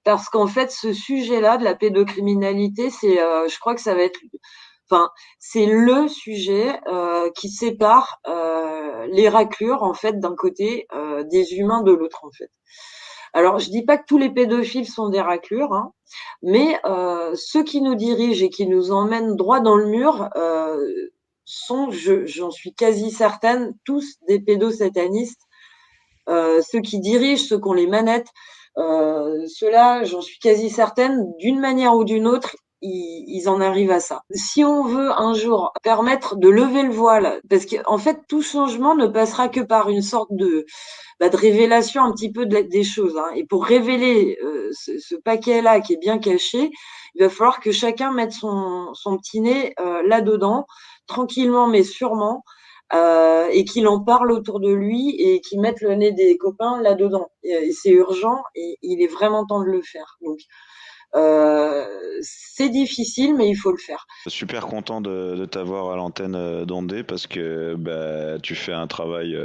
parce qu'en fait, ce sujet-là de la pédocriminalité, je crois que ça va être, enfin, c'est le sujet qui sépare les raclures en fait d'un côté, des humains de l'autre en fait. Alors, je dis pas que tous les pédophiles sont des raclures, hein, mais ceux qui nous dirigent et qui nous emmènent droit dans le mur sont, j'en suis quasi certaine, tous des pédosatanistes. Ceux qui dirigent, ceux qui ont les manettes, ceux-là, j'en suis quasi certaine, d'une manière ou d'une autre, ils en arrivent à ça. Si on veut un jour permettre de lever le voile, parce qu'en fait, tout changement ne passera que par une sorte de révélation un petit peu des choses. Hein. Et pour révéler ce paquet-là qui est bien caché, il va falloir que chacun mette son petit nez là-dedans, tranquillement mais sûrement, et qu'il en parle autour de lui et qu'il mette le nez des copains là-dedans. Et c'est urgent et il est vraiment temps de le faire. Donc, c'est difficile, mais il faut le faire. Super content de t'avoir à l'antenne d'Ondé parce que bah, tu fais un travail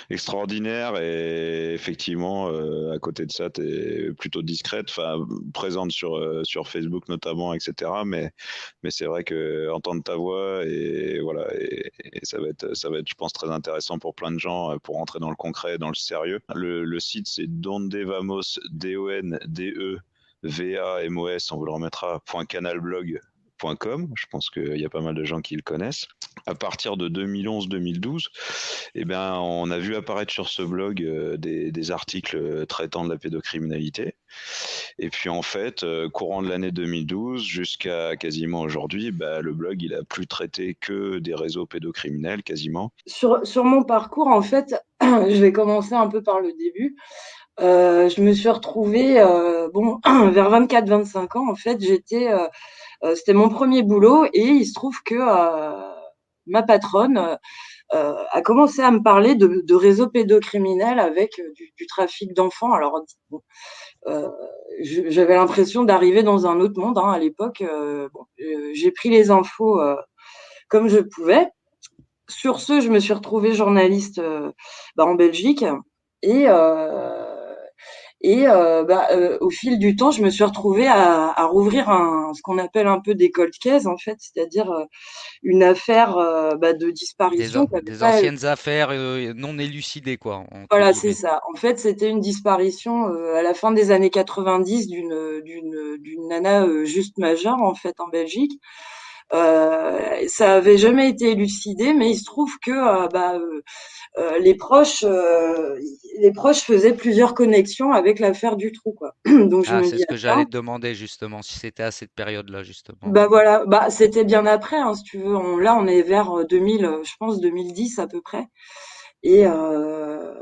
extraordinaire et effectivement, à côté de ça, tu es plutôt discrète, enfin présente sur Facebook notamment, etc. Mais c'est vrai que entendre ta voix et voilà, et ça va être, je pense, très intéressant pour plein de gens pour rentrer dans le concret et dans le sérieux. Le site, c'est Dondevamos, Dondevamos, on vous le remettra, .canalblog.com. Je pense qu'il y a pas mal de gens qui le connaissent. À partir de 2011-2012, eh ben, on a vu apparaître sur ce blog des articles traitant de la pédocriminalité. Et puis en fait, courant de l'année 2012 jusqu'à quasiment aujourd'hui, bah, le blog il a plus traité que des réseaux pédocriminels quasiment. Sur mon parcours, en fait, je vais commencer un peu par le début. Je me suis retrouvée, bon, vers 24-25 ans, en fait, c'était mon premier boulot et il se trouve que ma patronne a commencé à me parler de réseaux pédocriminels avec du trafic d'enfants. Alors, bon, euh, j'avais l'impression d'arriver dans un autre monde hein, à l'époque. Bon, j'ai pris les infos comme je pouvais. Sur ce, je me suis retrouvée journaliste en Belgique et au fil du temps, je me suis retrouvée à rouvrir ce qu'on appelle un peu des cold cases en fait, c'est-à-dire une affaire de disparition qui avait Des pas. anciennes affaires non élucidées, quoi, entre Voilà, c'est guillemets. ça. En fait, c'était une disparition à la fin des années 90 d'une nana juste majeure en fait en Belgique. Ça avait jamais été élucidé, mais il se trouve que les proches faisaient plusieurs connexions avec l'affaire du trou, quoi. Donc je Ah, me c'est dis ce que attends, j'allais te demander justement, si c'était à cette période-là, justement. bah voilà, bah c'était bien après, hein, si tu veux. Là, on est vers 2000, je pense 2010 à peu près. Et euh,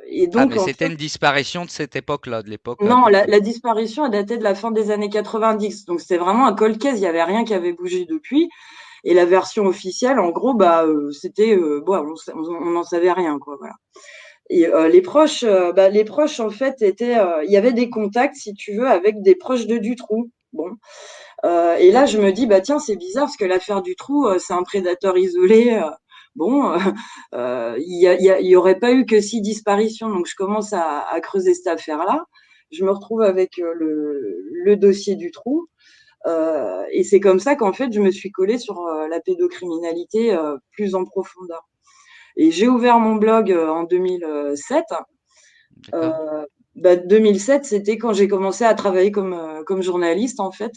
et Ah, donc mais en c'était fait, une disparition de cette époque-là, de l'époque non, du trou. la disparition a daté de la fin des années 90. Donc c'était vraiment un cold case. Il y avait rien qui avait bougé depuis. Et la version officielle, en gros, c'était bon, on n'en savait rien, quoi. Voilà. Et les proches en fait étaient, il y avait des contacts, si tu veux, avec des proches de Dutroux. Bon, et là je me dis bah tiens c'est bizarre parce que l'affaire Dutroux c'est un prédateur isolé. Bon, il y aurait pas eu que 6 disparitions, donc je commence à creuser cette affaire-là. Je me retrouve avec le dossier Dutroux. Et c'est comme ça qu'en fait je me suis collée sur la pédocriminalité plus en profondeur. Et j'ai ouvert mon blog en 2007. D'accord. Euh, 2007, c'était quand j'ai commencé à travailler comme journaliste en fait.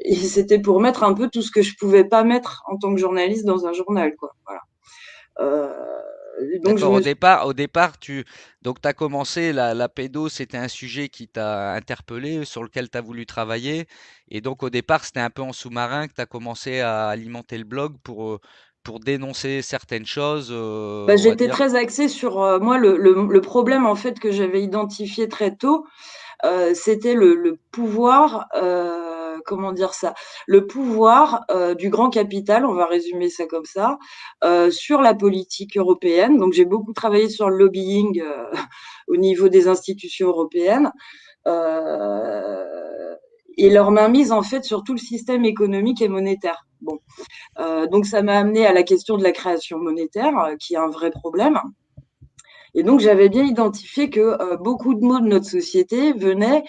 Et c'était pour mettre un peu tout ce que je pouvais pas mettre en tant que journaliste dans un journal, quoi. Voilà. Donc je D'accord. me suis. Au départ, donc t'as commencé la pédo, c'était un sujet qui t'a interpellé, sur lequel tu as voulu travailler. Et donc, au départ, c'était un peu en sous-marin que tu as commencé à alimenter le blog pour dénoncer certaines choses, on va J'étais dire. très axée sur moi le problème en fait que j'avais identifié très tôt, c'était le pouvoir, comment dire ça, le pouvoir du grand capital, on va résumer ça comme ça, sur la politique européenne. Donc j'ai beaucoup travaillé sur le lobbying au niveau des institutions européennes et leur mainmise en fait sur tout le système économique et monétaire. Bon, donc ça m'a amené à la question de la création monétaire, qui est un vrai problème. Et donc, j'avais bien identifié que beaucoup de maux de notre société venaient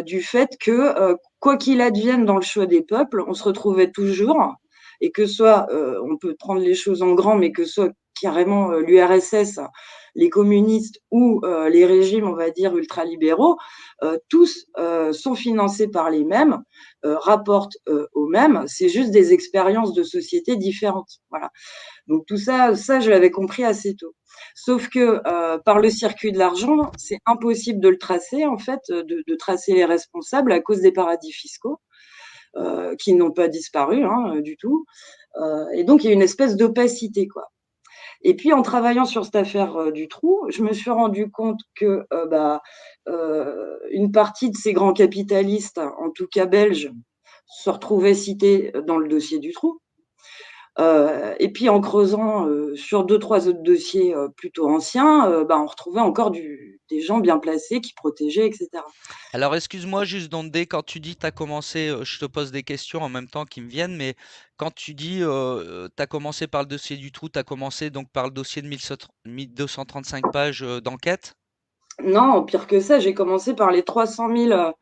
du fait que, quoi qu'il advienne dans le choix des peuples, on se retrouvait toujours, et que soit, on peut prendre les choses en grand, mais que ce soit carrément l'URSS, les communistes ou les régimes, on va dire, ultralibéraux, tous sont financés par les mêmes, rapportent aux mêmes, c'est juste des expériences de société différentes. Voilà. Donc tout ça, je l'avais compris assez tôt. Sauf que par le circuit de l'argent, c'est impossible de le tracer, en fait, de tracer les responsables à cause des paradis fiscaux qui n'ont pas disparu du tout. Et donc il y a une espèce d'opacité, quoi. Et puis en travaillant sur cette affaire du trou, je me suis rendu compte que une partie de ces grands capitalistes, en tout cas belges, se retrouvaient cités dans le dossier du trou. Et puis en creusant sur deux, trois autres dossiers plutôt anciens, on retrouvait encore des gens bien placés qui protégeaient, etc. Alors, excuse-moi juste Dondé, quand tu dis tu as commencé, je te pose des questions en même temps qui me viennent, mais quand tu dis tu as commencé par le dossier du trou, tu as commencé donc par le dossier de 1235 pages d'enquête? Non, pire que ça, j'ai commencé par les 300 000,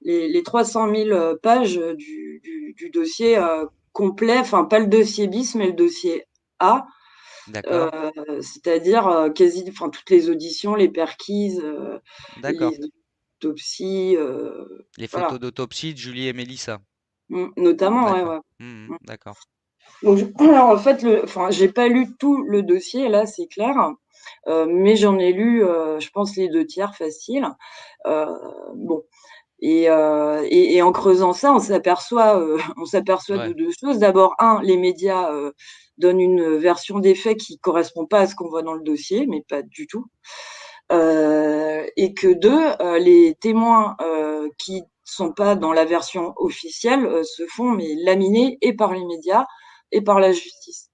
les 300 000 pages du dossier complet, enfin pas le dossier bis, mais le dossier A, D'accord, c'est-à-dire quasi, enfin toutes les auditions, les perquises, d'accord. les autopsies, Les voilà. photos d'autopsie de Julie et Mélissa. Notamment, ouais, D'accord. ouais. D'accord. Donc, alors, en fait, enfin, j'ai pas lu tout le dossier, là, c'est clair, mais j'en ai lu, je pense, les deux tiers facile. Euh, bon, et en creusant ça, on s'aperçoit de Ouais. deux choses. D'abord, un, les médias donnent une version des faits qui correspond pas à ce qu'on voit dans le dossier, mais pas du tout. Et que deux, les témoins qui sont pas dans la version officielle se font mais laminer et par les médias et par la justice.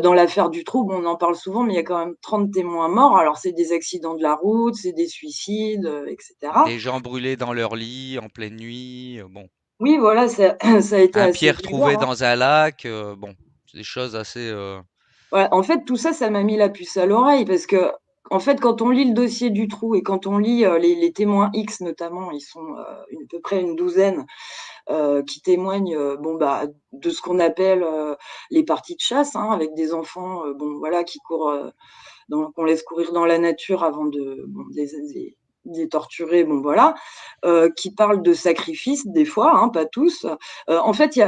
Dans l'affaire du trou, bon, on en parle souvent, mais il y a quand même 30 témoins morts. Alors c'est des accidents de la route, c'est des suicides, etc. Des gens brûlés dans leur lit en pleine nuit, bon. Oui, voilà, ça, ça a été Un assez pied vulgaire, retrouvé hein. dans un lac, bon, c'est des choses assez. Ouais, en fait, tout ça, ça m'a mis la puce à l'oreille parce que, en fait, quand on lit le dossier du trou et quand on lit les témoins X notamment, ils sont à peu près une douzaine qui témoignent de ce qu'on appelle les parties de chasse avec des enfants voilà qui courent qu'on laisse courir dans la nature avant les torturer, bon voilà, qui parlent de sacrifices des fois, pas tous. En fait,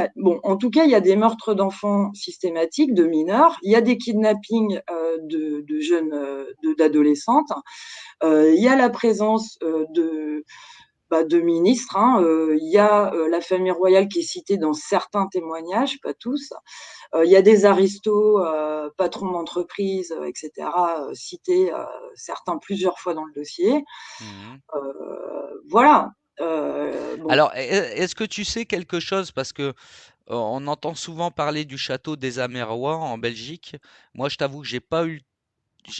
en tout cas, il y a des meurtres d'enfants systématiques, de mineurs, il y a des kidnappings de jeunes, d'adolescentes, il y a la présence de ministres. Il y a la famille royale qui est citée dans certains témoignages, pas tous. Il y a des aristos, patrons d'entreprise, etc., cités, certains plusieurs fois dans le dossier. Mhm. Voilà. Bon. Alors, est-ce que tu sais quelque chose? Parce que on entend souvent parler du château des Amérois en Belgique. Moi, je t'avoue que j'ai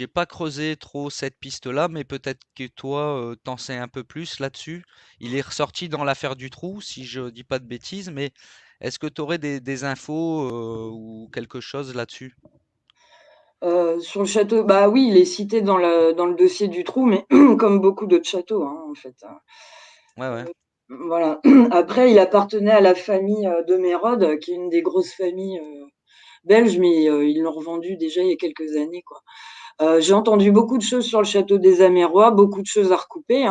pas creusé trop cette piste-là, mais peut-être que toi, t'en sais un peu plus là-dessus. Il est ressorti dans l'affaire du trou, si je dis pas de bêtises, mais est-ce que tu aurais des infos ou quelque chose là-dessus? Sur le château, bah oui, il est cité dans le dossier du trou, mais comme beaucoup d'autres châteaux, en fait. Ouais, ouais. Voilà. Après, il appartenait à la famille de Mérode, qui est une des grosses familles belges, mais ils l'ont revendu déjà il y a quelques années, quoi. J'ai entendu beaucoup de choses sur le château des Amérois, beaucoup de choses à recouper,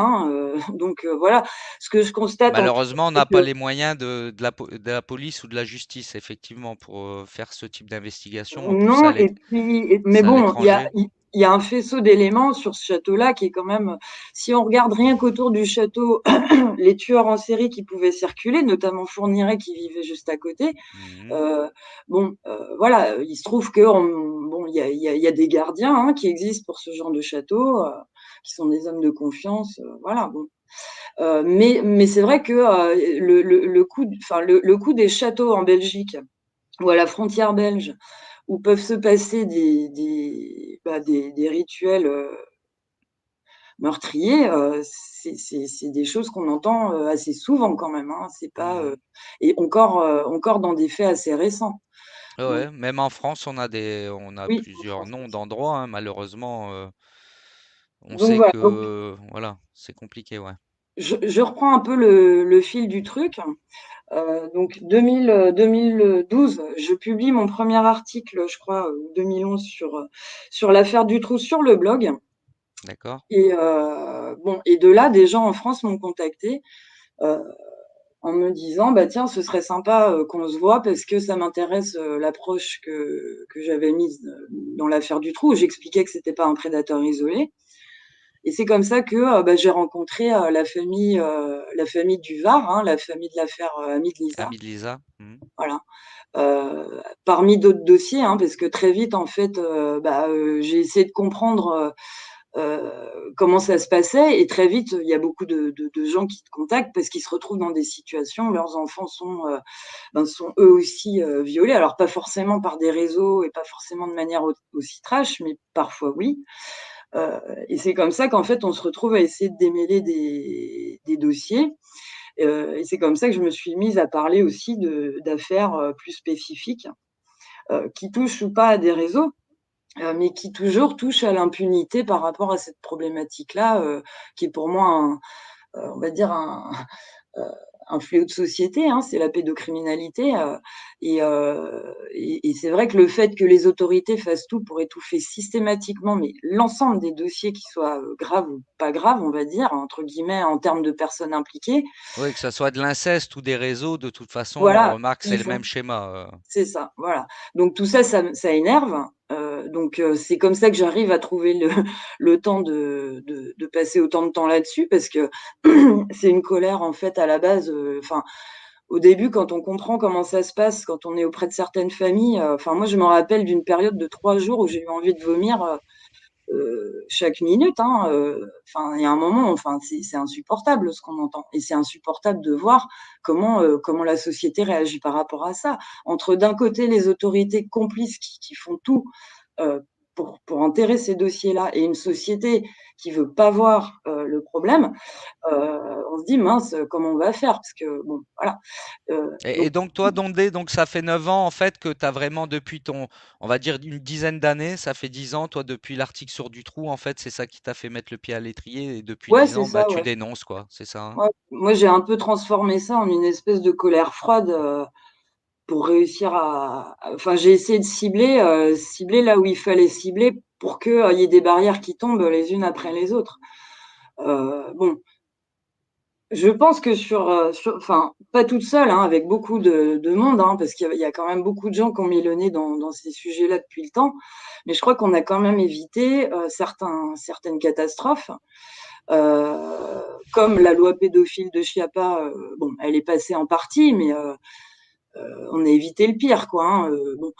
donc voilà. Ce que je constate en tout cas, Malheureusement, on c'est n'a pas que les moyens de la police ou de la justice, effectivement, pour faire ce type d'investigation. En plus, non, et puis, mais c'est à bon, l'étranger. il y a un faisceau d'éléments sur ce château-là qui est quand même, si on regarde rien qu'autour du château, les tueurs en série qui pouvaient circuler, notamment Fourniret qui vivait juste à côté. Mhm. Voilà, il se trouve que il y a des gardiens qui existent pour ce genre de château, qui sont des hommes de confiance, voilà. Bon. Mais c'est vrai que le coût, enfin le coût des châteaux en Belgique ou à la frontière belge, où peuvent se passer des rituels meurtriers, c'est des choses qu'on entend assez souvent quand même. C'est pas Mhm. et encore dans des faits assez récents. Ouais, Donc ouais. Même en France, on a oui, en plusieurs France noms aussi. d'endroits, hein, malheureusement. On Donc sait voilà, donc que voilà, c'est compliqué, ouais. je reprends un peu le fil du truc. Donc 2012, je publie mon premier article, je crois, 2011 sur l'affaire Dutroux sur le blog. D'accord? Et bon, et de là, des gens en France m'ont contacté euh, en me disant, bah tiens, ce serait sympa qu'on se voit parce que ça m'intéresse l'approche que j'avais mise dans l'affaire Dutroux. J'expliquais que c'était pas un prédateur isolé. Et c'est comme ça que bah, j'ai rencontré la famille du Var, hein, la famille de l'affaire Ami de Lisa. Ami de Lisa? Mhm. Voilà. Parmi d'autres dossiers, hein, parce que très vite, en fait, j'ai essayé de comprendre comment ça se passait, et très vite, il y a beaucoup de gens qui te contactent parce qu'ils se retrouvent dans des situations où leurs enfants sont eux aussi violés, alors pas forcément par des réseaux et pas forcément de manière aussi trash, mais parfois oui. Et c'est comme ça qu'en fait, on se retrouve à essayer de démêler des dossiers. Et c'est comme ça que je me suis mise à parler aussi d'affaires plus spécifiques qui touchent ou pas à des réseaux, mais qui toujours touchent à l'impunité par rapport à cette problématique-là, qui est pour moi, on va dire, euh, un fléau de société, hein, c'est la pédocriminalité. Et c'est vrai que le fait que les autorités fassent tout pour étouffer systématiquement, mais l'ensemble des dossiers qui soient graves ou pas graves, on va dire, entre guillemets, en termes de personnes impliquées, Oui, que ça soit de l'inceste ou des réseaux, de toute façon, on voilà, remarque que c'est ils le font. même schéma. C'est ça, voilà. Donc tout ça, ça énerve. Donc c'est comme ça que j'arrive à trouver le temps de passer autant de temps là-dessus, parce que c'est une colère en fait à la base. Enfin, au début, quand on comprend comment ça se passe, quand on est auprès de certaines familles. Enfin, moi, je me rappelle d'une période de 3 jours où j'ai eu envie de vomir chaque minute. Hein. Enfin, il y a un moment, enfin, c'est insupportable ce qu'on entend, et c'est insupportable de voir comment la société réagit par rapport à ça. Entre d'un côté les autorités complices qui font tout euh, pour enterrer ces dossiers-là, et une société qui veut pas voir le problème, on se dit mince, comment on va faire? Parce que bon, voilà. Et Donc donc toi, Dondé, donc ça fait 9 ans en fait que tu as vraiment depuis ton, on va dire une dizaine d'années, ça fait 10 ans, toi, depuis l'article sur Dutroux, en fait, c'est ça qui t'a fait mettre le pied à l'étrier et depuis ouais, 10 c'est ans, bah ça, tu ouais. dénonces quoi, c'est ça, hein? Ouais. Moi, j'ai un peu transformé ça en une espèce de colère froide. Pour réussir enfin, j'ai essayé de cibler là où il fallait cibler pour que y ait des barrières qui tombent les unes après les autres. Bon, je pense que enfin, pas toute seule, hein, avec beaucoup de monde, hein, parce qu'il y a quand même beaucoup de gens qui ont mis le nez dans ces sujets-là depuis le temps. Mais je crois qu'on a quand même évité certaines catastrophes. Euh, Comme la loi pédophile de Chiapa, bon, elle est passée en partie, mais on a évité le pire, quoi. Hein. Bon,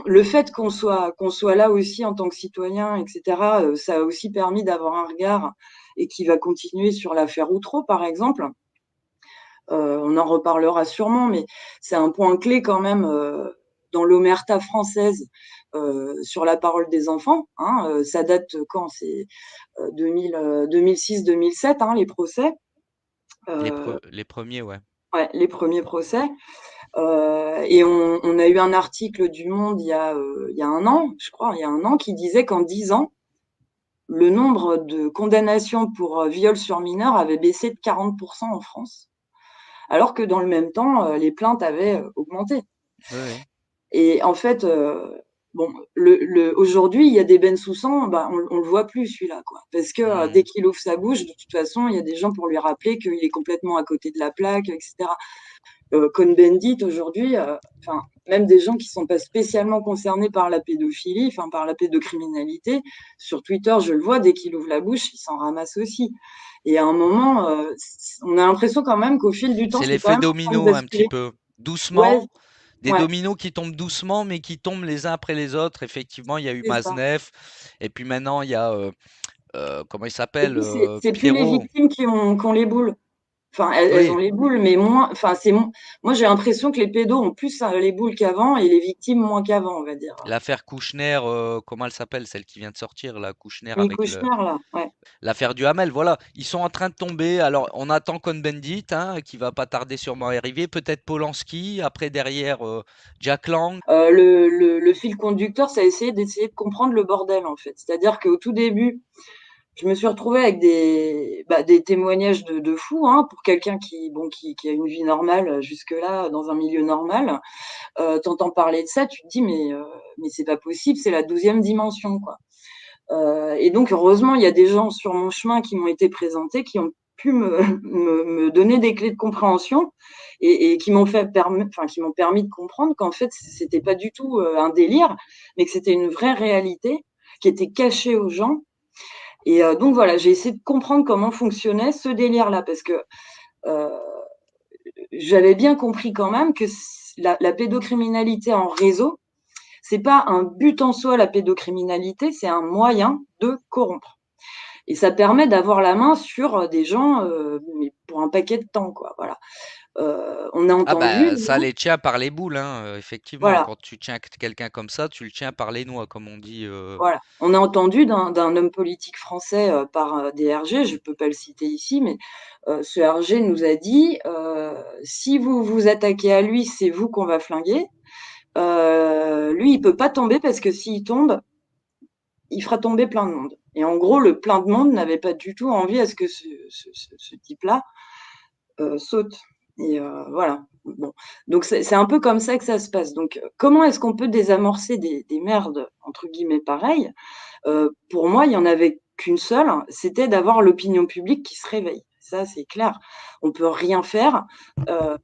le fait qu'on soit là aussi en tant que citoyen, etc., ça a aussi permis d'avoir un regard, et qui va continuer sur l'affaire Outreau, par exemple. On en reparlera sûrement, mais c'est un point clé quand même dans l'omerta française sur la parole des enfants. Hein. Ça date quand? C'est 2006-2007, hein, les procès. Euh, Les premiers, ouais. ouais, les premiers procès. Et on a eu un article du Monde il y a un an, je crois, il y a un an, qui disait qu'en 10 ans, le nombre de condamnations pour viol sur mineurs avait baissé de 40% en France, alors que dans le même temps, les plaintes avaient augmenté. Oui, oui. Et en fait, bon, aujourd'hui, il y a des Bensoussan, bah, on le voit plus celui-là, quoi, parce que dès Hmm. qu'il ouvre sa bouche, de toute façon, il y a des gens pour lui rappeler qu'il est complètement à côté de la plaque, etc. Cohn-Bendit aujourd'hui, enfin, même des gens qui sont pas spécialement concernés par la pédophilie, enfin par la pédocriminalité, sur Twitter, je le vois, dès qu'il ouvre la bouche, il s'en ramasse aussi. Et à un moment, on a l'impression quand même qu'au fil du temps, C'est c'est quand l'effet même en train de domino un petit basculer. peu. Ouais, Doucement, des ouais, dominos qui tombent doucement, mais qui tombent les uns après les autres. Effectivement, il y a eu c'est ça. Maznev, et puis maintenant il y a comment il Et s'appelle puis c'est plus les Pierrot. victimes qui ont les boules. Enfin, elles ont Oui, les boules, mais moins. Enfin, moi, j'ai l'impression que les pédos ont plus les boules qu'avant et les victimes moins qu'avant, on va dire. l'affaire Kouchner, comment elle s'appelle, celle qui vient de sortir, la Kouchner Oui, avec le Kouchner, là, ouais. l'affaire du Hamel, voilà, ils sont en train de tomber. Alors, on attend Cohn-Bendit, hein, qui va pas tarder sûrement à arriver. Peut-être Polanski. Après, derrière, Jack Lang. Le fil conducteur, ça a d'essayer de comprendre le bordel, en fait. C'est-à-dire qu'au tout début, je me suis retrouvée avec des témoignages de fous, hein, pour quelqu'un qui a une vie normale jusque-là, dans un milieu normal. T'entends parler de ça, tu te dis, mais c'est pas possible, c'est la 12e dimension, quoi. Et donc, heureusement, il y a des gens sur mon chemin qui m'ont été présentés, qui ont pu me donner des clés de compréhension et qui m'ont qui m'ont permis de comprendre qu'en fait, c'était pas du tout un délire, mais que c'était une vraie réalité qui était cachée aux gens. Et donc voilà, j'ai essayé de comprendre comment fonctionnait ce délire-là, parce que euh, j'avais bien compris quand même que la pédocriminalité en réseau, c'est pas un but en soi, la pédocriminalité, c'est un moyen de corrompre. Et ça permet d'avoir la main sur des gens, mais pour un paquet de temps, quoi. Voilà. On a Ah entendu, bah ça les tient par les boules, hein, effectivement. voilà, Quand tu tiens quelqu'un comme ça, tu le tiens par les noix, comme on dit. voilà. On a entendu d'un homme politique français par des RG, je peux pas le citer ici, mais ce RG nous a dit si vous vous attaquez à lui, c'est vous qu'on va flinguer. Lui, il peut pas tomber parce que s'il tombe, il fera tomber plein de monde. Et en gros, le plein de monde n'avait pas du tout envie à ce que ce type-là saute. Et voilà. Bon. Donc c'est un peu comme ça que ça se passe. Donc comment est-ce qu'on peut désamorcer des merdes, entre guillemets, pareilles? Pour moi, il y en avait qu'une seule, c'était d'avoir l'opinion publique qui se réveille. Ça, c'est clair. On peut rien faire. Euh,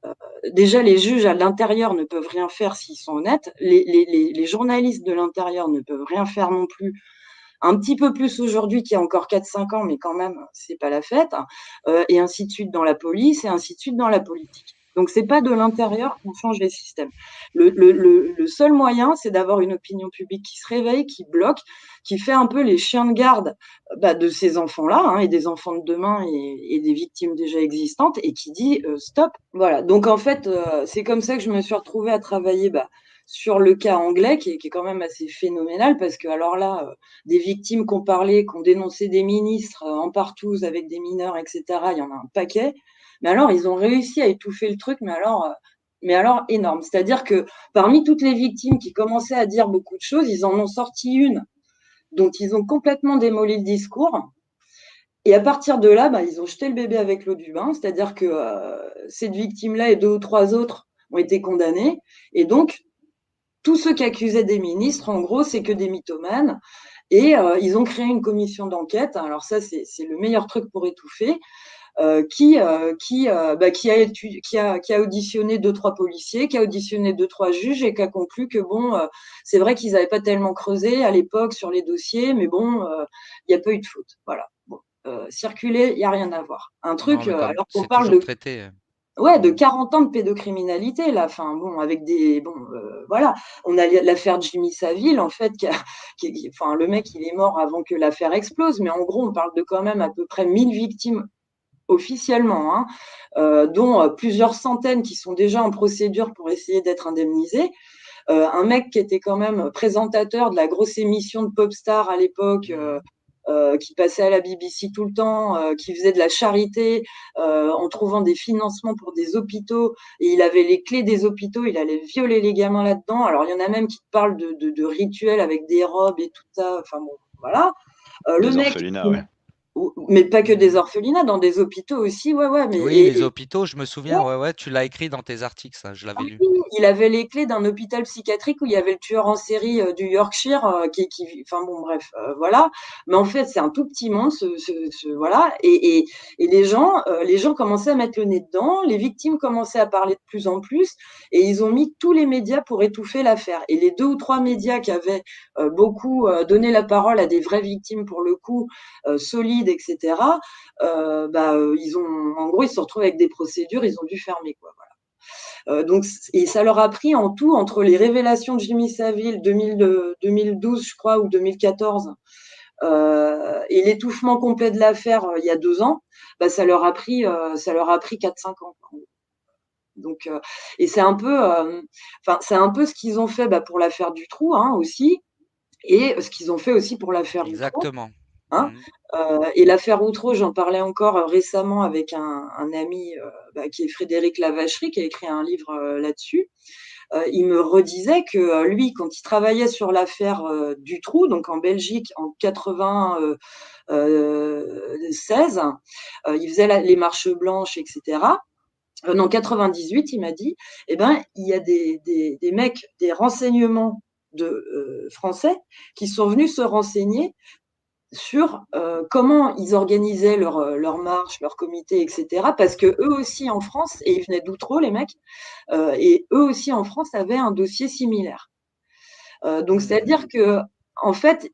Déjà, les juges à l'intérieur ne peuvent rien faire s'ils sont honnêtes. Les journalistes de l'intérieur ne peuvent rien faire non plus, un petit peu plus aujourd'hui qu'il y a encore 4-5 ans, mais quand même, c'est pas la fête, et ainsi de suite dans la police, et ainsi de suite dans la politique. Donc, c'est pas de l'intérieur qu'on change les systèmes. Le seul moyen, c'est d'avoir une opinion publique qui se réveille, qui bloque, qui fait un peu les chiens de garde de ces enfants-là, hein, et des enfants de demain et des victimes déjà existantes, et qui dit stop. Voilà. Donc, en fait, c'est comme ça que je me suis retrouvée à travailler sur le cas anglais, qui est quand même assez phénoménal, parce que alors là, des victimes qui ont parlé, qui ont dénoncé des ministres en partouze avec des mineurs, etc. Il y en a un paquet. Mais alors, ils ont réussi à étouffer le truc, mais alors énorme. C'est-à-dire que parmi toutes les victimes qui commençaient à dire beaucoup de choses, ils en ont sorti une dont ils ont complètement démoli le discours. Et à partir de là, ils ont jeté le bébé avec l'eau du bain. C'est-à-dire que cette victime-là et 2 ou 3 autres ont été condamnés. Et donc, tous ceux qui accusaient des ministres, en gros, c'est que des mythomanes. Et ils ont créé une commission d'enquête. Alors ça, c'est le meilleur truc pour étouffer, qui a auditionné 2-3 policiers, qui a auditionné 2-3 juges et qui a conclu que bon, c'est vrai qu'ils n'avaient pas tellement creusé à l'époque sur les dossiers, mais bon, il n'y a pas eu de faute. Voilà. Bon, circuler, il n'y a rien à voir. Un Non, truc, mais comme alors qu'on c'est parle toujours de traité. Ouais, de Mm. 40 ans de pédocriminalité, là. Enfin, bon, avec voilà. On a l'affaire Jimmy Savile, en fait, enfin, le mec, il est mort avant que l'affaire explose, mais en gros, on parle de quand même à peu près 1000 victimes officiellement, hein, dont plusieurs centaines qui sont déjà en procédure pour essayer d'être indemnisées. Un mec qui était quand même présentateur de la grosse émission de Popstar à l'époque, Mhm. qui passait à la BBC tout le temps, qui faisait de la charité en trouvant des financements pour des hôpitaux, et il avait les clés des hôpitaux, il allait violer les gamins là-dedans. Alors il y en a même qui te parlent de rituels avec des robes et tout ça. Enfin bon, voilà. Le Des mec, orphelinats, ouais. mais pas que des Mhm. orphelinats, dans des hôpitaux aussi, ouais, ouais. Mais Oui, les hôpitaux, je me souviens, ouais, ouais, tu l'as écrit dans tes articles, ça, je l'avais lu. oui, il avait les clés d'un hôpital psychiatrique où il y avait le tueur en série du Yorkshire, enfin bon, bref, voilà. Mais en fait, c'est un tout petit monde, voilà. Et les gens commençaient à mettre le nez dedans, les victimes commençaient à parler de plus en plus, et ils ont mis tous les médias pour étouffer l'affaire. Et les 2 ou 3 médias qui avaient beaucoup donné la parole à des vraies victimes pour le coup, solides, etc. En gros, ils se retrouvent avec des procédures, ils ont dû fermer, quoi. Donc, et ça leur a pris en tout, entre les révélations de Jimmy Savile 2012, je crois, ou 2014, Et l'étouffement complet de l'affaire il y a 2 ans, bah, ça leur a pris 4-5 ans. Donc, et c'est un peu ce qu'ils ont fait bah, pour l'affaire Dutroux hein, aussi, et ce qu'ils ont fait aussi pour l'affaire Outreau. Exactement. Hein. Mhm. Et l'affaire Outreau, j'en parlais encore récemment avec un ami bah, qui est Frédéric Lavacherie, qui a écrit un livre là-dessus. Il me redisait que lui, quand il travaillait sur l'affaire Dutroux, donc en Belgique en 96, il faisait les marches blanches, etc. Non, 98, il m'a dit, eh ben, il y a des mecs, des renseignements français qui sont venus se renseigner sur comment ils organisaient leur marche, leur comité, etc. Parce que eux aussi en France, et ils venaient d'Outreau, les mecs, et eux aussi en France avaient un dossier similaire. Donc, Mhm. c'est-à-dire que, en fait,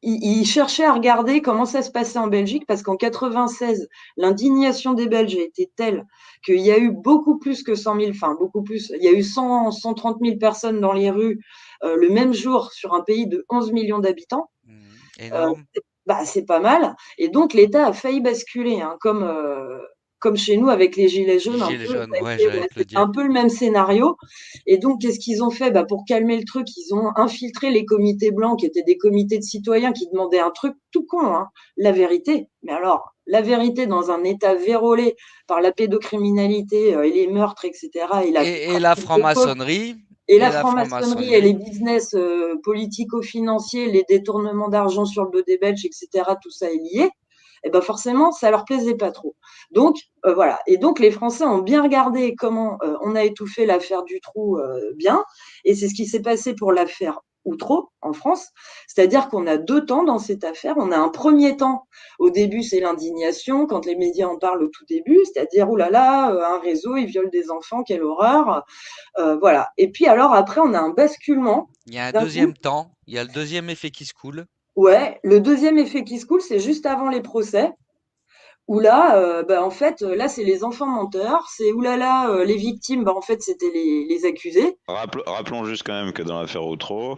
ils cherchaient à regarder comment ça se passait en Belgique, parce qu'en 96, l'indignation des Belges a été telle qu'il y a eu beaucoup plus que 100 000, enfin beaucoup plus, il y a eu 130 000 personnes dans les rues le même jour sur un pays de 11 millions d'habitants. Mhm. Euh, Énorme. Bah, c'est pas mal. Et donc, l'État a failli basculer, hein, comme chez nous avec les Gilets jaunes, un Gilets peu. jaunes, ouais, Ouais, j'allais te le c'est dire. un peu le même scénario. Et donc, qu'est-ce qu'ils ont fait? Bah, pour calmer le truc, ils ont infiltré les comités blancs, qui étaient des comités de citoyens qui demandaient un truc tout con, hein, la vérité. Mais alors, la vérité dans un État vérolé par la pédocriminalité et les meurtres, etc., et la Et la trafic de coke, franc-maçonnerie, et et la la franc-maçonnerie et les franc-maçonnerie. business politico-financiers, les détournements d'argent sur le dos des Belges, etc., tout ça est lié, et ben forcément, ça leur plaisait pas trop. Donc, voilà. Et donc, les Français ont bien regardé comment on a étouffé l'affaire Dutroux bien. Et c'est ce qui s'est passé pour l'affaire Outreau en France. C'est-à-dire qu'on a 2 temps dans cette affaire. On a un premier temps. Au début, c'est l'indignation, quand les médias en parlent au tout début, c'est-à-dire, oh là là, un réseau, il viole des enfants, quelle horreur. Voilà. Et puis alors après, on a un basculement. Il y a un D'un coup, deuxième temps, il y a le deuxième effet qui se coule. ouais, le deuxième effet qui se coule, c'est juste avant les procès, où là, bah, en fait, là, c'est les enfants menteurs, c'est oulala, les victimes, bah, en fait, c'était les accusés. Rappelons juste quand même que dans l'affaire Outreau,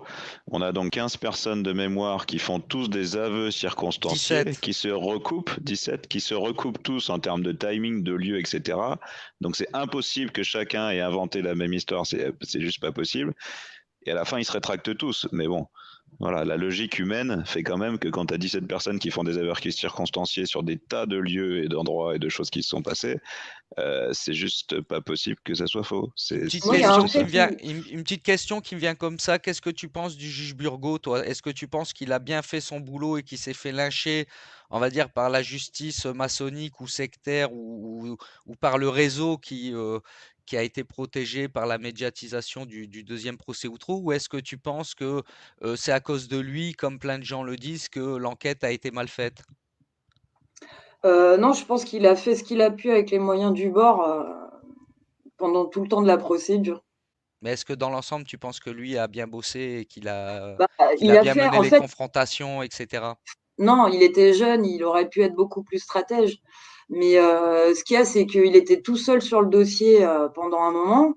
on a donc 15 personnes de mémoire qui font tous des aveux circonstanciés, 17. qui se recoupent, 17, qui se recoupent tous en termes de timing, de lieu, etc. Donc c'est impossible que chacun ait inventé la même histoire, c'est juste pas possible. Et à la fin, ils se rétractent tous. Mais bon, voilà, la logique humaine fait quand même que quand tu as 17 personnes qui font des aveux circonstanciés sur des tas de lieux et d'endroits et de choses qui se sont passées, c'est juste pas possible que ça soit faux. Une C'est petite Moi, il y a un question juste qui ça. fait me vient, qui, une petite question qui me vient comme ça. Qu'est-ce que tu penses du juge Burgot, toi? Est-ce que tu penses qu'il a bien fait son boulot et qu'il s'est fait lyncher, on va dire, par la justice maçonnique ou sectaire ou par le réseau qui a été protégé par la médiatisation du deuxième procès Outreau? Ou est-ce que tu penses que c'est à cause de lui, comme plein de gens le disent, que l'enquête a été mal faite? non, je pense qu'il a fait ce qu'il a pu avec les moyens du bord pendant tout le temps de la procédure. Mais est-ce que dans l'ensemble, tu penses que lui a bien bossé et Bah, qu'il il a a bien fait, mené en les fait, confrontations, etc.? non, il était jeune, il aurait pu être beaucoup plus stratège. Mais ce qu'il y a, c'est qu'il était tout seul sur le dossier pendant un moment,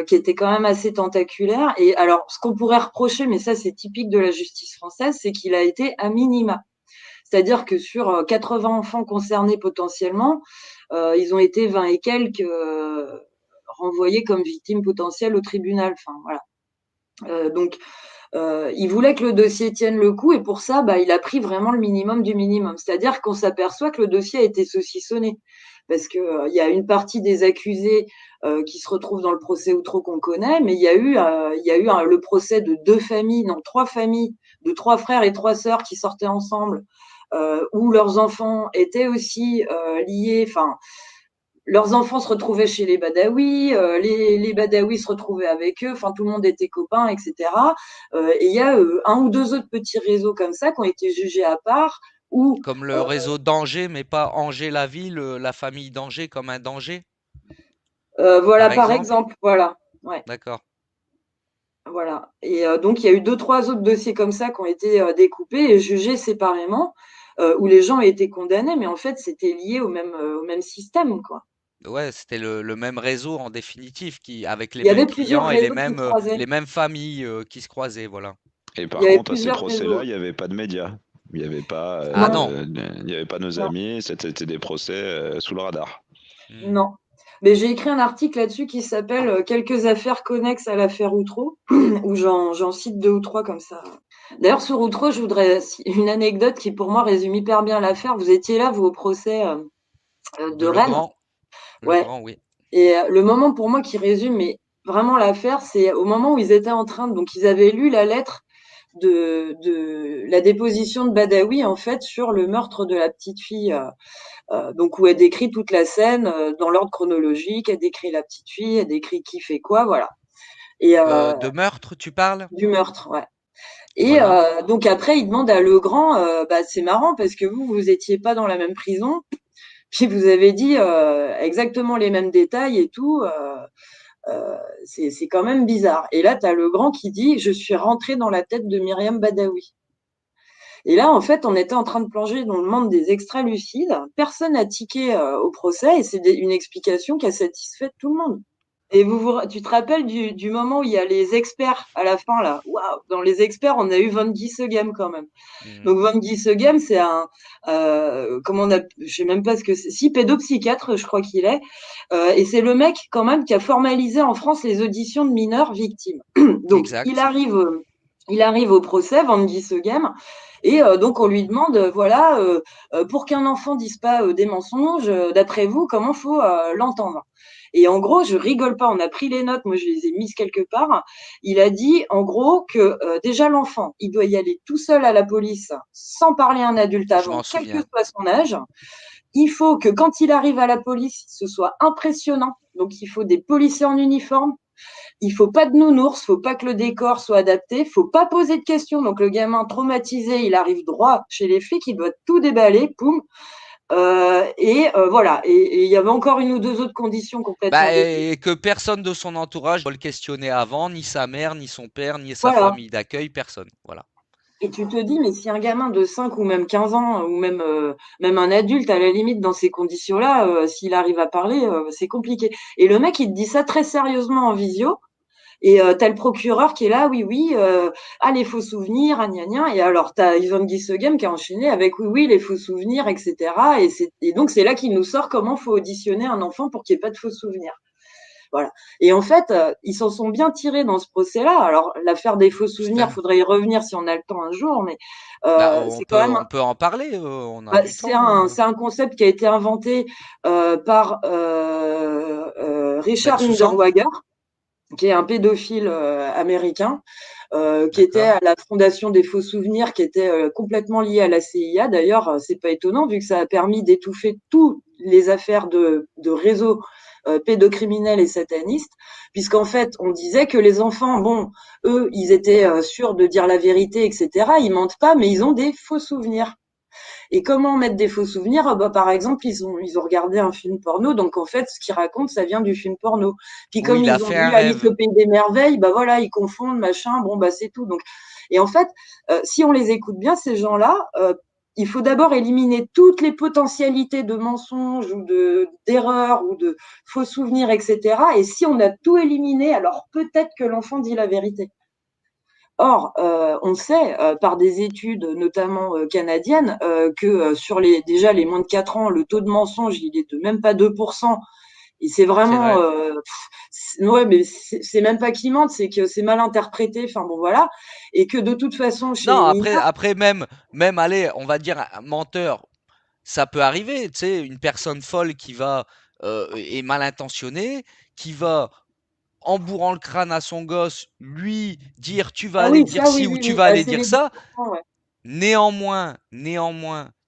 qui était quand même assez tentaculaire. Et alors, ce qu'on pourrait reprocher, mais ça c'est typique de la justice française, c'est qu'il a été à minima. C'est-à-dire que sur 80 enfants concernés potentiellement, ils ont été 20 et quelques renvoyés comme victimes potentielles au tribunal. Enfin, voilà. Donc, il voulait que le dossier tienne le coup et pour ça, bah, il a pris vraiment le minimum du minimum. C'est-à-dire qu'on s'aperçoit que le dossier a été saucissonné parce que il y a une partie des accusés qui se retrouvent dans le procès Outreau qu'on connaît, mais il y a eu le procès de 2 familles, non 3 familles, de 3 frères et 3 sœurs qui sortaient ensemble, où leurs enfants étaient aussi liés. Enfin, leurs enfants se retrouvaient chez les Badaouis, les Badaouis se retrouvaient avec eux, enfin tout le monde était copain, etc. Et il y a un ou deux autres petits réseaux comme ça qui ont été jugés à part, où Comme le euh, réseau d'Angers, mais pas Angers la ville, la famille d'Angers comme un danger, voilà par par exemple? exemple, voilà, ouais, D'accord. voilà. Et donc il y a eu 2, 3 autres dossiers comme ça qui ont été découpés et jugés séparément, où les gens ont été condamnés, mais en fait c'était lié au même système, quoi. Ouais, c'était le même réseau en définitive qui, avec les Il y mêmes avait plusieurs clients et réseaux qui se croisaient. les mêmes familles qui se croisaient, voilà. Et Il y par avait contre, à ces plusieurs procès-là, réseaux. il n'y avait pas de médias. Il n'y avait pas, Ah Non, non. il y avait pas nos non, amis, c'était des procès sous le radar. Hmm. non. Mais j'ai écrit un article là-dessus qui s'appelle Quelques affaires connexes à l'affaire Outreau, où j'en cite deux ou trois comme ça. D'ailleurs, sur Outreau, je voudrais une anecdote qui pour moi résume hyper bien l'affaire. Vous étiez là, vous, au procès de De Rennes. Legrand. Ouais. Legrand, oui. Et le moment pour moi qui résume mais vraiment l'affaire, c'est au moment où ils étaient en train de, donc ils avaient lu la lettre de la déposition de Badawi en fait sur le meurtre de la petite fille, donc où elle décrit toute la scène dans l'ordre chronologique, elle décrit la petite fille, elle décrit qui fait quoi, voilà. Et De meurtre, tu parles? du meurtre, ouais. Et Voilà. donc après, il demande à Legrand, bah c'est marrant parce que vous étiez pas dans la même prison, puis vous avez dit exactement les mêmes détails et tout. C'est quand même bizarre. Et là, tu as Legrand qui dit, je suis rentré dans la tête de Myriam Badawi. Et là, en fait, on était en train de plonger dans le monde des extra-lucides. Personne n'a tiqué au procès et c'est une explication qui a satisfait tout le monde. Et tu te rappelles du moment où il y a les experts à la fin là. Waouh, dans les experts, on a eu Van Gissegem quand même. Hmm. Donc Van Gissegem, c'est un, comment on a, je sais même pas ce que c'est, si pédopsychiatre, je crois qu'il est, et c'est le mec quand même qui a formalisé en France les auditions de mineurs victimes. Donc Exact. il arrive au procès, Van Gissegem, et donc on lui demande, voilà, pour qu'un enfant dise pas des mensonges, d'après vous, comment faut l'entendre? Et en gros, je rigole pas, on a pris les notes, moi je les ai mises quelque part. Il a dit en gros que déjà l'enfant, il doit y aller tout seul à la police sans parler à un adulte Je avant, m'en quel que souviens. soit son âge. Il faut que quand il arrive à la police, ce soit impressionnant. Donc il faut des policiers en uniforme. Il faut pas de nounours, faut pas que le décor soit adapté, faut pas poser de questions. Donc le gamin traumatisé, il arrive droit chez les flics, il doit tout déballer, poum. Voilà. Et il y avait encore une ou deux autres conditions complètement Bah, débiles. et que personne de son entourage doit le questionner avant, ni sa mère, ni son père, ni sa Voilà. famille d'accueil, personne. Voilà. Et tu te dis, mais si un gamin de 5 ou même 15 ans, ou même un adulte, à la limite, dans ces conditions-là, s'il arrive à parler, c'est compliqué. Et le mec, il te dit ça très sérieusement en visio. Et t'as le procureur qui est là, oui, oui, ah, les faux souvenirs, ah, gna, gna. Et alors, t'as Yvonne Guissegem qui a enchaîné avec, oui, oui, les faux souvenirs, etc. Et donc, c'est là qu'il nous sort comment faut auditionner un enfant pour qu'il n'y ait pas de faux souvenirs. Voilà. Et en fait, ils s'en sont bien tirés dans ce procès-là. Alors, l'affaire des faux souvenirs, C'était- faudrait y revenir si on a le temps un jour, mais Bah, c'est quand même on peut en parler, on a bah, du temps. c'est un concept qui a été inventé par Richard Bensoussan, Hinderwager, qui est un pédophile américain, qui était d'accord. à la fondation des faux souvenirs, qui était complètement lié à la CIA. D'ailleurs, c'est pas étonnant vu que ça a permis d'étouffer toutes les affaires de réseaux pédocriminels et satanistes, puisqu'en fait, on disait que les enfants, bon, eux, ils étaient sûrs de dire la vérité, etc. Ils mentent pas, mais ils ont des faux souvenirs. Et comment mettre des faux souvenirs? Bah, par exemple, ils ont regardé un film porno, donc en fait, ce qu'ils racontent, ça vient du film porno. Puis Où comme il a ils ont fait vu un Alice rêve. au pays des merveilles, bah voilà, ils confondent, machin, bon bah c'est tout. Donc, et en fait, si on les écoute bien, ces gens-là, il faut d'abord éliminer toutes les potentialités de mensonges ou de d'erreurs ou de faux souvenirs, etc. Et si on a tout éliminé, alors peut-être que l'enfant dit la vérité. Or, on sait par des études, notamment canadiennes, que sur déjà les moins de 4 ans, le taux de mensonge, il est de même pas 2%. Et c'est C'est vraiment, vrai. ouais, mais c'est même pas qu'ils mentent, c'est que c'est mal interprété. Enfin bon, voilà. Et que de toute façon, chez Non, les après, mineurs, même, allez, on va dire un menteur, ça peut arriver, tu sais, une personne folle qui va, est mal intentionnée, qui va, en bourrant le crâne à son gosse, lui dire tu vas ah aller oui, dire ça, oui, ci ou oui, tu oui, vas aller c'est dire les ça. 2%, ouais. Néanmoins,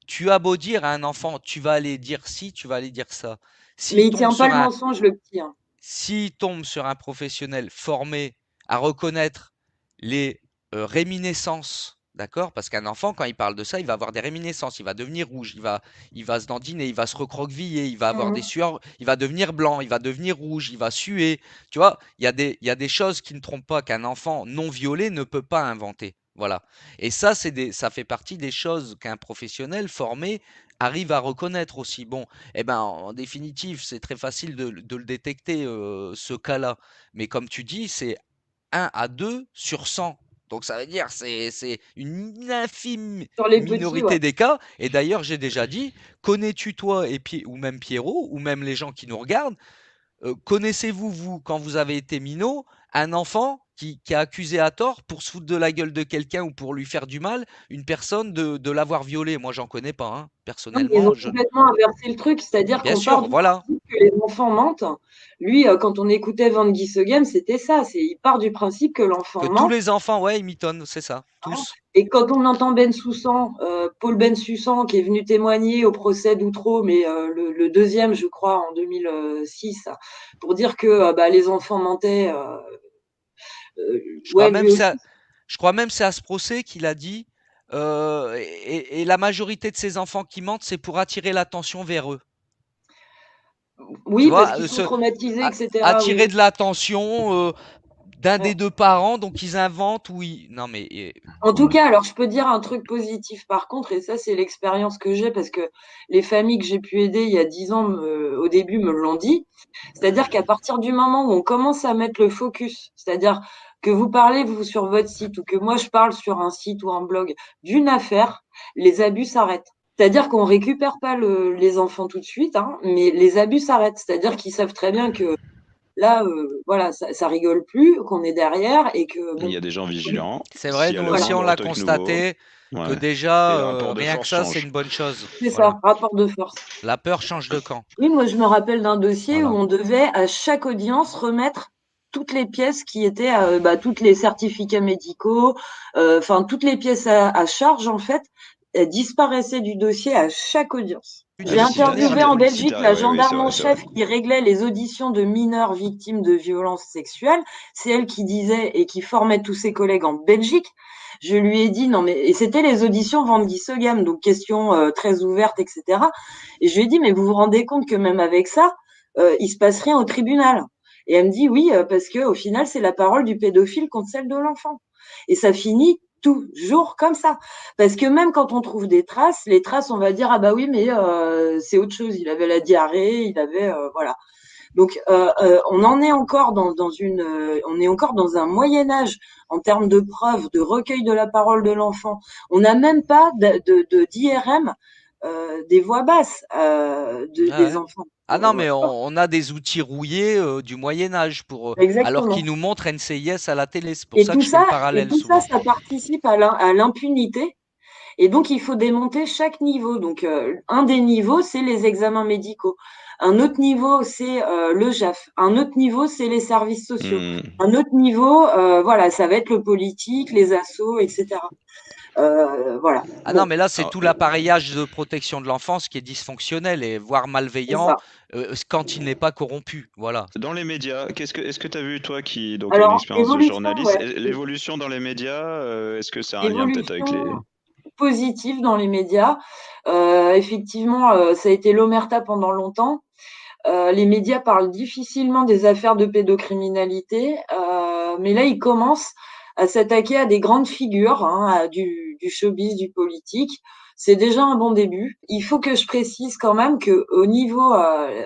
tu as beau dire à un enfant, tu vas aller dire ci, tu vas aller dire ça. Mais S'il il tombe tient pas sur le un, mensonge, le petit, hein. s'il tombe sur un professionnel formé à reconnaître les réminiscences, d'accord? Parce qu'un enfant, quand il parle de ça, il va avoir des réminiscences, il va devenir rouge, il va se dandiner, il va se recroqueviller, il va avoir des Mhm. sueurs, il va devenir blanc, il va devenir rouge, il va suer. Tu vois, il y a des choses qui ne trompent pas qu'un enfant non violé ne peut pas inventer. Voilà. Et ça, ça fait partie des choses qu'un professionnel formé arrive à reconnaître aussi. Bon, eh ben, en définitive, c'est très facile de le détecter, ce cas-là. Mais comme tu dis, c'est 1 à 2 sur 100. Donc ça veut dire c'est une infime Sur les petits, ouais. minorité des cas. Et d'ailleurs, j'ai déjà dit, connais-tu toi ou même Pierrot ou même les gens qui nous regardent, connaissez-vous, vous, quand vous avez été minot, un enfant qui a accusé à tort pour se foutre de la gueule de quelqu'un ou pour lui faire du mal, une personne de l'avoir violé? Moi, j'en connais pas, hein. Non, mais ils Personnellement, ont complètement inversé le truc, c'est-à-dire bien qu'on part sûr, du voilà. principe que les enfants mentent. Lui, quand on écoutait Van Giesegen, c'était ça. Il part du principe que Que l'enfant tous ment. les enfants, ouais, ils mitonnent, c'est ça, Voilà. tous. Et quand on entend Paul Bensoussan, qui est venu témoigner au procès d'Outreau, mais le deuxième, je crois, en 2006, pour dire que bah, les enfants mentaient, Je crois ouais, même lui c'est à, aussi. je crois même c'est à ce procès qu'il a dit, et la majorité de ces enfants qui mentent, c'est pour attirer l'attention vers eux. Tu Oui, parce vois, qu'ils sont traumatisés, etc. Oui, attirer oui. de l'attention d'un des Ouais. deux parents, donc ils inventent, oui. Non mais En tout cas, alors je peux dire un truc positif par contre, et ça c'est l'expérience que j'ai parce que les familles que j'ai pu aider il y a 10 ans au début me l'ont dit. C'est-à-dire qu'à partir du moment où on commence à mettre le focus, c'est-à-dire que vous parlez vous sur votre site ou que moi je parle sur un site ou un blog d'une affaire, les abus s'arrêtent. C'est-à-dire qu'on récupère pas les enfants tout de suite, hein, mais les abus s'arrêtent. C'est-à-dire qu'ils savent très bien que là, voilà, ça rigole plus, qu'on est derrière et que Il y bon, a des gens vigilants. c'est vrai, S'il y a nous le voilà. aussi on moindre l'a truc nouveau, constaté que ouais. déjà Et le rapport de rien que force ça c'est change. une bonne chose. C'est Voilà. ça, rapport de force. La peur change de camp. Oui, moi je me rappelle d'un dossier où Voilà. on devait à chaque audience remettre toutes les pièces qui étaient, bah, toutes les certificats médicaux, enfin toutes les pièces à charge en fait, elles disparaissaient du dossier à chaque audience. J'ai Ah, interviewé en si Belgique t'as, la ouais, oui, c'est gendarme en vrai, c'est vrai. chef qui réglait les auditions de mineurs victimes de violences sexuelles. C'est elle qui disait et qui formait tous ses collègues en Belgique. Je lui ai dit non mais et c'était les auditions Van Giesegham, donc questions très ouvertes, etc. Et je lui ai dit mais vous vous rendez compte que même avec ça, il se passe rien au tribunal. Et elle me dit oui parce que au final c'est la parole du pédophile contre celle de l'enfant. Et ça finit toujours comme ça. Parce que même quand on trouve des traces, les traces, on va dire ah bah oui, mais c'est autre chose. Il avait la diarrhée, il avait voilà. Donc on en est encore on est encore dans un Moyen Âge en termes de preuves, de recueil de la parole de l'enfant. On n'a même pas d'IRM des voix basses Ah des ouais. enfants. Ah non, mais on a des outils rouillés du Moyen Âge alors qu'ils Exactement. nous montrent NCIS à la télé. C'est pour Et ça que tout je fais le ça, et parallèle tout ça, souvent. ça participe à l'impunité. Et donc, il faut démonter chaque niveau. Donc, un des niveaux, c'est les examens médicaux. Un autre niveau, c'est le JAF. Un autre niveau, c'est les services sociaux. Hmm. Un autre niveau, voilà, ça va être le politique, les assos, etc. Voilà. Ah non, Bon, mais là, c'est Alors, tout l'appareillage de protection de l'enfance qui est dysfonctionnel et voire c'est malveillant ça. quand il n'est pas corrompu. Voilà. dans les médias, est-ce que tu as vu, toi, qui donc a une Alors, expérience de évolution, journaliste, ouais. l'évolution dans les médias, est-ce que c'est un lien peut-être avec Évolution les... positive dans les médias. Effectivement, ça a été l'omerta pendant longtemps. Les médias parlent difficilement des affaires de pédocriminalité, mais là, ils commencent à s'attaquer à des grandes figures, hein, du showbiz, du politique. C'est déjà un bon début. Il faut que je précise quand même que au niveau,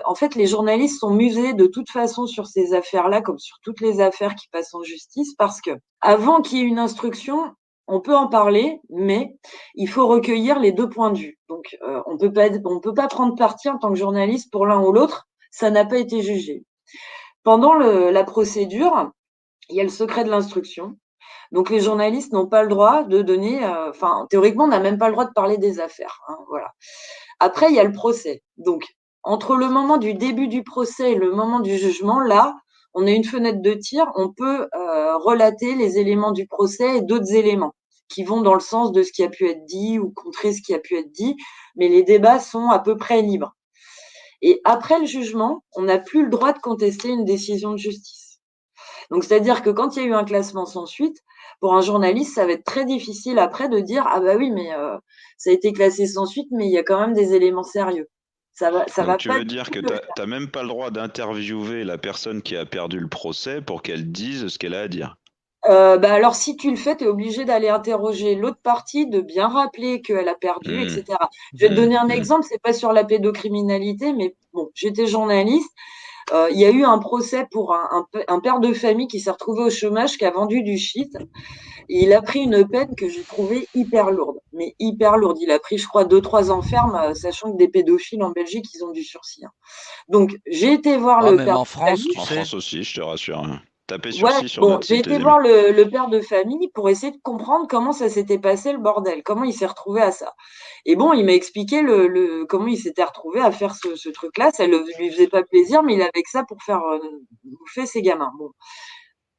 en fait, les journalistes sont musés de toute façon sur ces affaires-là, comme sur toutes les affaires qui passent en justice, parce que avant qu'il y ait une instruction, on peut en parler, mais il faut recueillir les deux points de vue. Donc, on peut pas prendre parti en tant que journaliste pour l'un ou l'autre, ça n'a pas été jugé. Pendant la procédure, il y a le secret de l'instruction. Donc les journalistes n'ont pas le droit de donner, enfin théoriquement, on n'a même pas le droit de parler des affaires. Hein, voilà. Après, il y a le procès. Donc entre le moment du début du procès et le moment du jugement, là, on a une fenêtre de tir. On peut relater les éléments du procès et d'autres éléments qui vont dans le sens de ce qui a pu être dit ou contrer ce qui a pu être dit, mais les débats sont à peu près libres. Et après le jugement, on n'a plus le droit de contester une décision de justice. Donc, c'est-à-dire que quand il y a eu un classement sans suite, pour un journaliste, ça va être très difficile après de dire ah bah oui, mais ça a été classé sans suite, mais il y a quand même des éléments sérieux. Ça Donc va tu pas veux du dire tout que le faire. t'as même pas le droit d'interviewer la personne qui a perdu le procès pour qu'elle dise ce qu'elle a à dire. Bah alors si tu le fais, tu es obligé d'aller interroger l'autre partie, de bien rappeler qu'elle a perdu, Hmm, etc. Je vais te hmm, donner un hmm. exemple, c'est pas sur la pédocriminalité, mais bon, j'étais journaliste. Il y a eu un procès pour un père de famille qui s'est retrouvé au chômage, qui a vendu du shit. Et il a pris une peine que j'ai trouvée hyper lourde, mais hyper lourde. Il a pris, je crois, 2-3 ans ferme, sachant que des pédophiles en Belgique, ils ont du sursis, hein. Donc, j'ai été voir Oh, le même père en de France, famille. tu En sais. France aussi, je te rassure, hein. Tapez Ouais, sursis sur bon, notre j'ai site, été les amis. voir le père de famille pour essayer de comprendre comment ça s'était passé le bordel, comment il s'est retrouvé à ça. Et bon, il m'a expliqué comment il s'était retrouvé à faire ce truc-là. Ça lui faisait pas plaisir, mais il avait que ça pour faire bouffer ses gamins. Bon,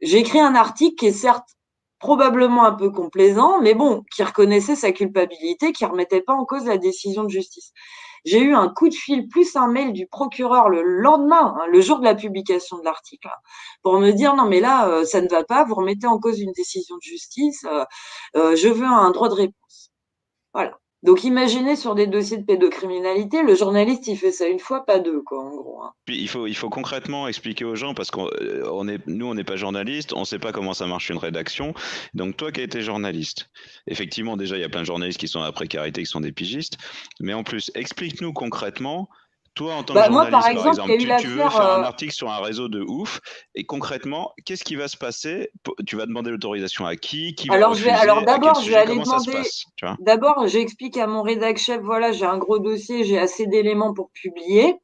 j'ai écrit un article qui est certes probablement un peu complaisant, mais bon, qui reconnaissait sa culpabilité, qui remettait pas en cause la décision de justice. J'ai eu un coup de fil plus un mail du procureur le lendemain, hein, le jour de la publication de l'article, hein, pour me dire non mais là ça ne va pas, vous remettez en cause une décision de justice, je veux un droit de réponse. Voilà. Donc imaginez sur des dossiers de pédocriminalité, le journaliste il fait ça une fois, pas deux quoi en gros, hein. Puis il faut concrètement expliquer aux gens parce nous on n'est pas journaliste, on sait pas comment ça marche une rédaction. Donc toi qui as été journaliste, effectivement déjà il y a plein de journalistes qui sont à la précarité, qui sont des pigistes, mais en plus explique-nous concrètement, toi en tant que Bah moi par journaliste par exemple, il y exemple, a eu tu veux l'affaire faire un article sur un réseau de ouf et concrètement qu'est-ce qui va se passer? Tu vas demander l'autorisation à qui va alors refuser, à quel d'abord, je vais sujet, aller comment ça se demander. passe, tu vois? D'abord, j'explique à mon rédac chef, voilà, j'ai un gros dossier, j'ai assez d'éléments pour publier.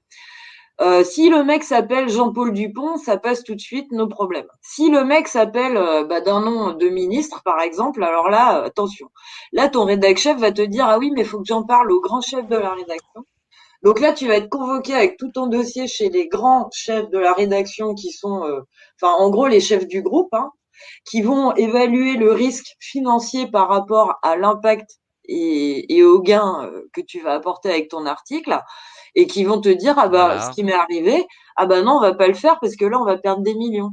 Si le mec s'appelle Jean-Paul Dupont, ça passe tout de suite, nos problèmes. Si le mec s'appelle d'un nom de ministre, par exemple, alors là, attention. Là, ton rédac chef va te dire, ah oui, mais il faut que j'en parle au grand chef de la rédaction. Donc là, tu vas être convoqué avec tout ton dossier chez les grands chefs de la rédaction qui sont, enfin, en gros, les chefs du groupe, hein, qui vont évaluer le risque financier par rapport à l'impact et au gain que tu vas apporter avec ton article et qui vont te dire ah bah ce Voilà. qui m'est arrivé, ah bah non on va pas le faire parce que là on va perdre des millions.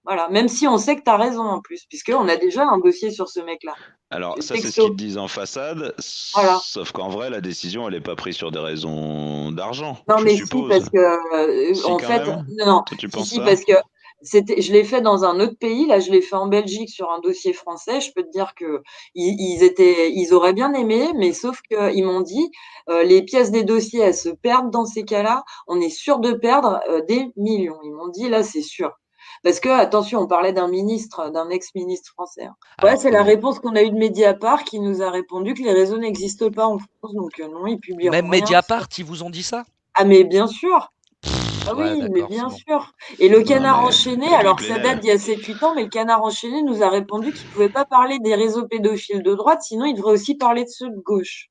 Voilà, même si on sait que tu as raison en plus, puisqu'on a déjà un dossier sur ce mec-là. Alors ça c'est ce qu'ils Texto. te disent en façade, Voilà. sauf qu'en vrai la décision elle est pas prise sur des raisons d'argent, Non, je mais si, suppose. parce que, Si en quand fait, même? non, non, Toi tu si, penses si, ça? parce que je l'ai fait dans un autre pays, là, je l'ai fait en Belgique sur un dossier français. Je peux te dire que ils auraient bien aimé, mais sauf que ils m'ont dit, les pièces des dossiers, elles se perdent dans ces cas-là. On est sûr de perdre des millions. Ils m'ont dit, là, c'est sûr. Parce que, attention, on parlait d'un ministre, d'un ex-ministre français, hein. Ouais, Alors, c'est la réponse qu'on a eue de Mediapart qui nous a répondu que les réseaux n'existent pas en France, donc non, ils même publieront rien. Mediapart, ils vous ont dit ça? Ah mais bien sûr, ah Ouais, oui, mais d'accord, c'est bien bon. sûr. Et le Non Canard mais enchaîné, la alors grippe les ça date nerfs. d'il y a 7-8 ans, mais le Canard enchaîné nous a répondu qu'il pouvait pas parler des réseaux pédophiles de droite, sinon il devrait aussi parler de ceux de gauche.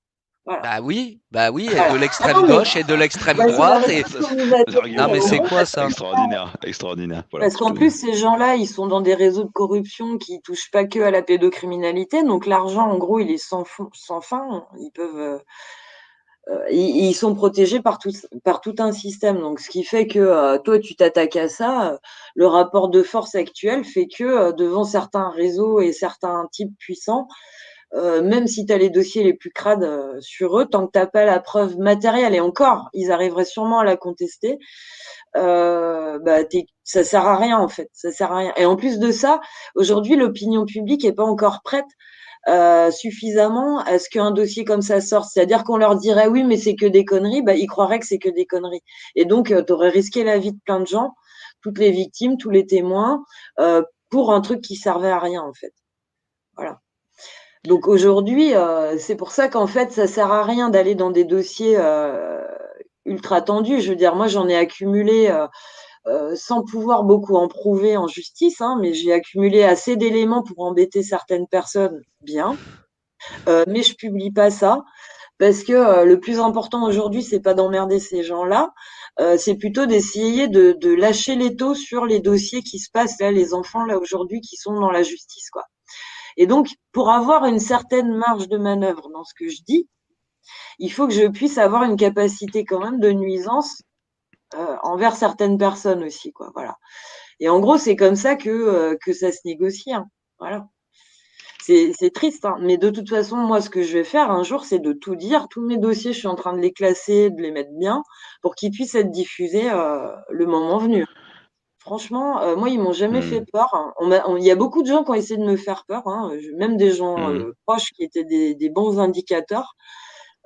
Voilà. Bah oui, et Voilà. de Ah l'extrême non, mais gauche et de l'extrême bah, c'est la droite. Et réponse qu'on nous a donnée. non, mais c'est L'argument quoi ça? extraordinaire, extraordinaire. Voilà, Parce c'est qu'en tout. plus, ces gens-là, ils sont dans des réseaux de corruption qui touchent pas que à la pédocriminalité. Donc l'argent, en gros, il est sans fin. Ils peuvent, ils sont protégés par tout un système. Donc, ce qui fait que toi, tu t'attaques à ça. Le rapport de force actuel fait que devant certains réseaux et certains types puissants, même si tu as les dossiers les plus crades sur eux, tant que tu n'as pas la preuve matérielle, et encore, ils arriveraient sûrement à la contester, bah, ça sert à rien en fait. Ça sert à rien. Et en plus de ça, aujourd'hui, l'opinion publique est pas encore prête suffisamment à ce qu'un dossier comme ça sorte. C'est-à-dire qu'on leur dirait oui, mais c'est que des conneries, bah, ils croiraient que c'est que des conneries. Et donc, tu aurais risqué la vie de plein de gens, toutes les victimes, tous les témoins, pour un truc qui servait à rien, en fait. Voilà. Donc aujourd'hui, c'est pour ça qu'en fait, ça sert à rien d'aller dans des dossiers ultra tendus. Je veux dire, moi, j'en ai accumulé sans pouvoir beaucoup en prouver en justice, hein, mais j'ai accumulé assez d'éléments pour embêter certaines personnes bien. Mais je publie pas ça parce que le plus important aujourd'hui, c'est pas d'emmerder ces gens-là, c'est plutôt d'essayer de lâcher les taux sur les dossiers qui se passent là, les enfants là aujourd'hui qui sont dans la justice, quoi. Et donc, pour avoir une certaine marge de manœuvre dans ce que je dis, il faut que je puisse avoir une capacité quand même de nuisance envers certaines personnes aussi, quoi. Voilà. Et en gros, c'est comme ça que ça se négocie, hein. Voilà. C'est triste, hein. Mais de toute façon, moi, ce que je vais faire un jour, c'est de tout dire. Tous mes dossiers, je suis en train de les classer, de les mettre bien, pour qu'ils puissent être diffusés le moment venu. Franchement, moi, ils m'ont jamais fait Hmm. peur, hein. Il y a beaucoup de gens qui ont essayé de me faire peur, hein, même des gens Hmm. proches qui étaient des bons indicateurs.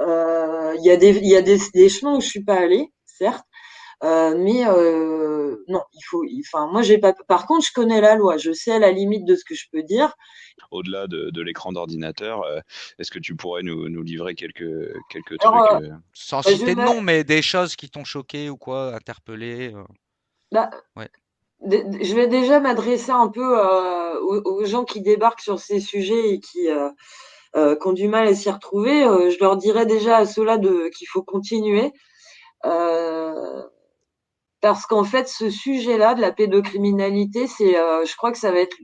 Il y a des chemins où je suis pas allée, certes. Mais non, enfin, moi, j'ai pas. Par contre, je connais la loi. Je sais à la limite de ce que je peux dire. Au-delà de l'écran d'ordinateur, est-ce que tu pourrais nous livrer quelques Alors, trucs Sans bah, je citer de vais, nom, mais des choses qui t'ont choqué ou quoi, interpellé. bah, Ouais. je vais déjà m'adresser un peu aux gens qui débarquent sur ces sujets et qui ont du mal à s'y retrouver. Je leur dirais déjà à ceux-là qu'il faut continuer. Euh, Parce qu'en fait, ce sujet-là de la pédocriminalité, je crois que ça va être,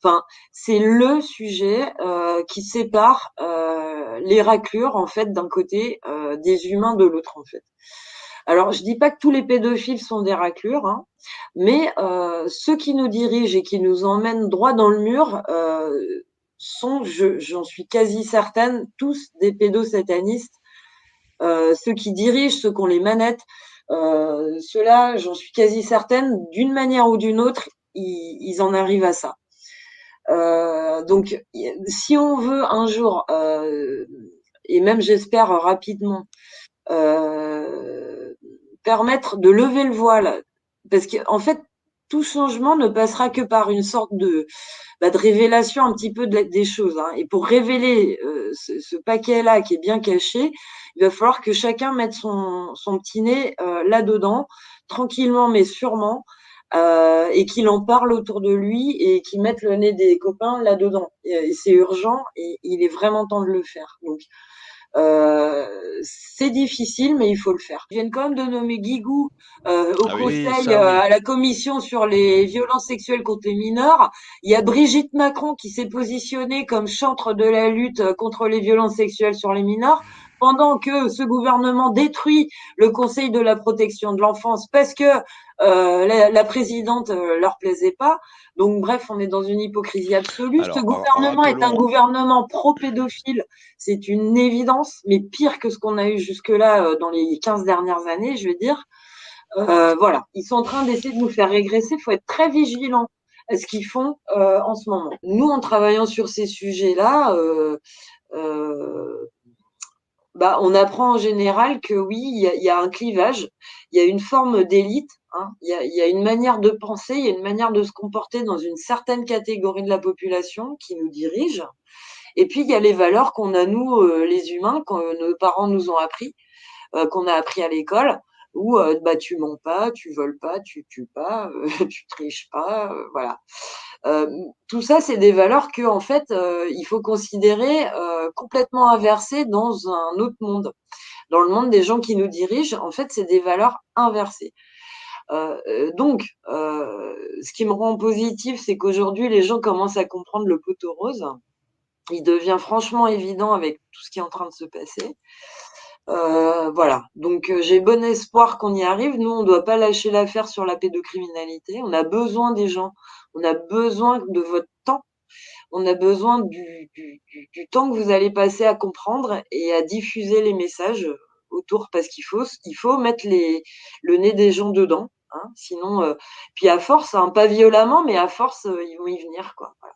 enfin, c'est le sujet qui sépare les raclures en fait d'un côté, des humains de l'autre en fait. Alors, je dis pas que tous les pédophiles sont des raclures, hein, mais ceux qui nous dirigent et qui nous emmènent droit dans le mur sont, j'en suis quasi certaine, tous des pédosatanistes. Ceux qui dirigent, ceux qui ont les manettes, ceux-là, j'en suis quasi certaine, d'une manière ou d'une autre, ils en arrivent à ça. Donc, si on veut un jour, et même j'espère rapidement, euh, permettre de lever le voile, parce qu'en fait, tout changement ne passera que par une sorte de révélation un petit peu des choses. Hein. Et pour révéler ce paquet-là qui est bien caché, il va falloir que chacun mette son petit nez là-dedans, tranquillement mais sûrement, et qu'il en parle autour de lui et qu'il mette le nez des copains là-dedans. Et c'est urgent et il est vraiment temps de le faire. Donc, c'est difficile, mais il faut le faire. Ils viennent quand même de nommer Guigou au Ah oui. Oui, conseil, ça oui. à la commission sur les violences sexuelles contre les mineurs. Il y a Brigitte Macron qui s'est positionnée comme chantre de la lutte contre les violences sexuelles sur les mineurs, pendant que ce gouvernement détruit le Conseil de la protection de l'enfance parce que la présidente leur plaisait pas. Donc bref, on est dans une hypocrisie absolue. Ce Alors, gouvernement est un rappelons. gouvernement pro-pédophile, c'est une évidence, mais pire que ce qu'on a eu jusque-là dans les 15 dernières années, je veux dire. Voilà, ils sont en train d'essayer de nous faire régresser. Il faut être très vigilant à ce qu'ils font en ce moment. Nous, en travaillant sur ces sujets-là, euh, bah, on apprend en général que oui, il y a un clivage, il y a une forme d'élite, hein, il y a une manière de penser, il y a une manière de se comporter dans une certaine catégorie de la population qui nous dirige. Et puis, il y a les valeurs qu'on a, nous, les humains, que nos parents nous ont appris, qu'on a appris à l'école, où bah, tu mens pas, tu voles pas, tu tues pas, tu triches pas, voilà. Tout ça, c'est des valeurs que, en fait, il faut considérer complètement inversées dans un autre monde. Dans le monde des gens qui nous dirigent, en fait, c'est des valeurs inversées. Donc, ce qui me rend positif, c'est qu'aujourd'hui, les gens commencent à comprendre le poteau rose. Il devient franchement évident avec tout ce qui est en train de se passer. Voilà. Donc j'ai bon espoir qu'on y arrive. Nous, on ne doit pas lâcher l'affaire sur la pédocriminalité. On a besoin des gens. On a besoin de votre temps. On a besoin du temps que vous allez passer à comprendre et à diffuser les messages autour parce il faut mettre le nez des gens dedans. Hein, sinon, puis à force, hein, pas violemment, mais à force, ils vont y venir, quoi. Voilà.